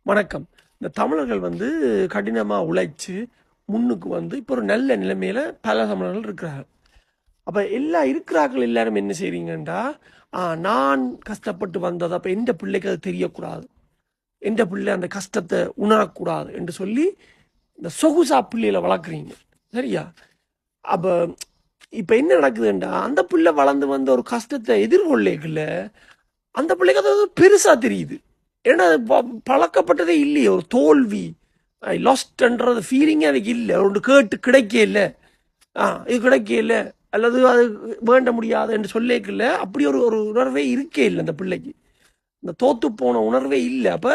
வணக்கம். இந்த தமிழர்கள் கடினமாக உழைச்சு முன்னுக்கு இப்போ ஒரு நல்ல நிலைமையில பல தமிழர்கள் இருக்கிறார்கள். அப்போ எல்லா இருக்கிறார்கள் எல்லாரும் என்ன செய்றீங்கன்றா, நான் கஷ்டப்பட்டு வந்தது அப்போ எந்த பிள்ளைக்கு அது தெரியக்கூடாது, எந்த பிள்ளை அந்த கஷ்டத்தை உணரக்கூடாது என்று சொல்லி இந்த சொகுசா பிள்ளைகளை வளர்க்குறீங்க. சரியா? அப்போ இப்போ என்ன நடக்குதுன்றா, அந்த பிள்ளை வளர்ந்து வந்த ஒரு கஷ்டத்தை எதிர்கொள்ளக்குள்ள அந்த பிள்ளைக்கு அது பெருசா தெரியுது. ஏன்னா அது பழக்கப்பட்டதே இல்லையே. ஒரு தோல்வி, ஐ லாஸ்ட்ன்றது ஃபீலிங்கே அதுக்கு இல்லை. ஒன்று கேட்டு கிடைக்க இல்லை, இது கிடைக்க இல்லை அல்லது அது வேண்ட முடியாது என்று சொல்லிக்கல. அப்படி ஒரு ஒரு உணர்வே இருக்கே இல்லை அந்த பிள்ளைக்கு. இந்த தோத்து போன உணர்வே இல்லை. அப்போ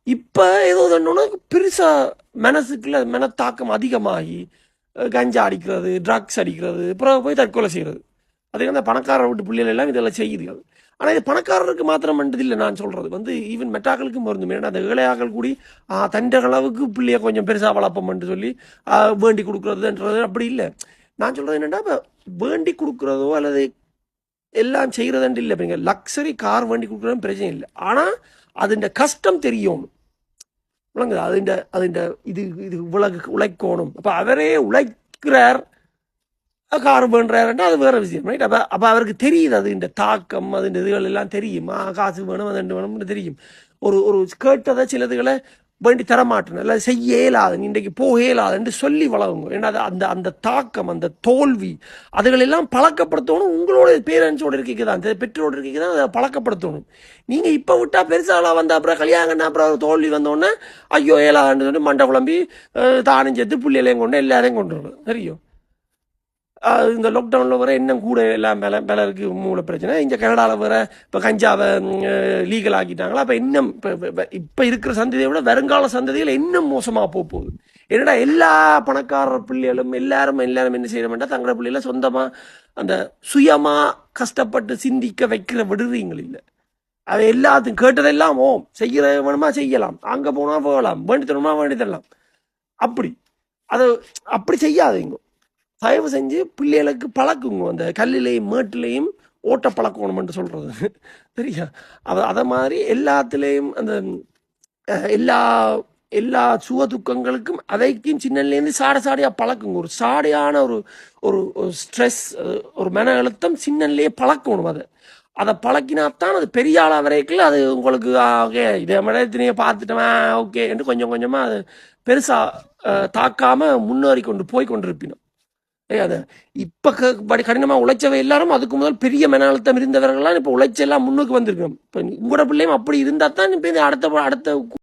இப்போ ஏதோ ஒன்று பெருசாக மனசுக்குள்ள மனத்தாக்கம் அதிகமாகி கஞ்சா அடிக்கிறது, ட்ரக்ஸ் அடிக்கிறது, அப்புறம் போய் தற்கொலை செய்கிறது. அதே அந்த பணக்காரர் வீட்டு பிள்ளைகள் எல்லாம் இதெல்லாம் செய்யுது. ஆனால் இது பணக்காரருக்கு மாத்திரம் இல்லை. நான் சொல்கிறது ஈவன் மெட்டாக்களுக்கும் பொருந்தும். ஏன்னா அந்த ஏழையாக்கள் கூடி தண்ட அளவுக்கு பிள்ளைய கொஞ்சம் பெருசாக வளர்ப்போம்னு சொல்லி வேண்டி கொடுக்குறதுன்றது அப்படி இல்லை. நான் சொல்கிறது என்னென்னா, இப்போ வேண்டி கொடுக்குறதோ அல்லது எல்லாம் செய்கிறதுன்ட்டு இல்லை. இப்போ லக்ஸரி கார் வேண்டி கொடுக்குறதும் பிரச்சனை இல்லை. ஆனால் அதுண்ட கஷ்டம் தெரியணும். விளங்குது? அதுண்ட இது இது உழைக்கணும். அப்போ அவரே உழைக்கிறார், கார் பண்ணுறாருன்னா அது வேறு விஷயம், ரைட்? அப்போ அவருக்கு தெரியுது அது இந்த தாக்கம், அது இந்த இதுகள் எல்லாம் தெரியும். காசு வேணும், அது வேணும்னு தெரியும். ஒரு ஒரு கேட்டதை சிலதுகளை வேண்டி தரமாட்டேன், இல்லை செய்ய இயலாது, இன்றைக்கு போக இயலாதுன்னு சொல்லி வளருங்க. ஏன்னா அது அந்த அந்த தாக்கம், அந்த தோல்வி, அதுகளெல்லாம் பழக்கப்படுத்தணும். உங்களோட பேரண்ட்ஸோட இருக்கைக்கு தான், பெற்றோட இருக்கைக்கு தான் அதை பழக்கப்படுத்தணும். நீங்கள் இப்போ விட்டால் பெருசாலாம் வந்த அப்புறம் கல்யாணம் அப்புறம் தோல்வி வந்தோடனே ஐயோ இயலாதுன்னு சொல்லி மண்டை குழம்பி தானும் சேர்த்து பிள்ளைகளையும் கொண்டு எல்லாரையும் கொண்டு வரணும். தெரியும்? இந்த லாக்டவுனில் வர இன்னும் கூட எல்லாம் பலருக்கு மூல பிரச்சனை. இங்கே கனடாவில் வர இப்போ கஞ்சாவை லீகல் ஆக்கிட்டாங்களா. அப்போ இன்னும் இப்போ இருக்கிற சந்ததியை விட வருங்கால சந்ததிகள் இன்னும் மோசமாக போகுது. என்னடா எல்லா பணக்காரர் பிள்ளைகளும் எல்லாரும் என்ன செய்யணும்னா தங்களோட பிள்ளைகளை சொந்தமாக அந்த சுயமாக கஷ்டப்பட்டு சிந்திக்க வைக்கிற விடுறீங்கள் இல்லை. அது எல்லாத்தையும் கேட்டதெல்லாம் செய்கிற வேணுமா செய்யலாம், அங்கே போனால் போகலாம், வேண்டி தரணுமா வேண்டி தரலாம். அதை அப்படி செய்யாதீங்க. தயவு செஞ்சு பிள்ளைகளுக்கு பழக்குங்க. அந்த கல்லிலையும் மேட்டிலையும் ஓட்ட பழக்கணும்னு சொல்கிறது சரியா? அதை மாதிரி எல்லாத்துலேயும் அந்த எல்லா எல்லா சுக துக்கங்களுக்கும் அதைக்கும் சின்னலேருந்து சாடையாக பழக்குங்க. ஒரு சாடையான ஒரு ஒரு ஸ்ட்ரெஸ், ஒரு மன அழுத்தம் சின்னன்லேயே பழக்கணும். அதை பழக்கினாத்தான் அது பெரிய ஆளாக வரைக்கும் அது உங்களுக்கு ஓகே இதை மனத்தினையே பார்த்துட்டோமா ஓகே என்று கொஞ்சம் கொஞ்சமாக அது பெருசாக தாக்காமல் முன்னேறி கொண்டு போய் கொண்டிருப்பினோம். அதை இப்போ கடினமாக உழைச்சவை எல்லாரும் அதுக்கு முதல் பெரிய மன அழுத்தம் இருந்தவர்கள்லாம் இப்போ உழைச்செல்லாம் முன்னுக்கு வந்திருக்கணும். இப்போ உங்களோட பிள்ளையும் அப்படி இருந்தால் தான் இப்போ அடுத்த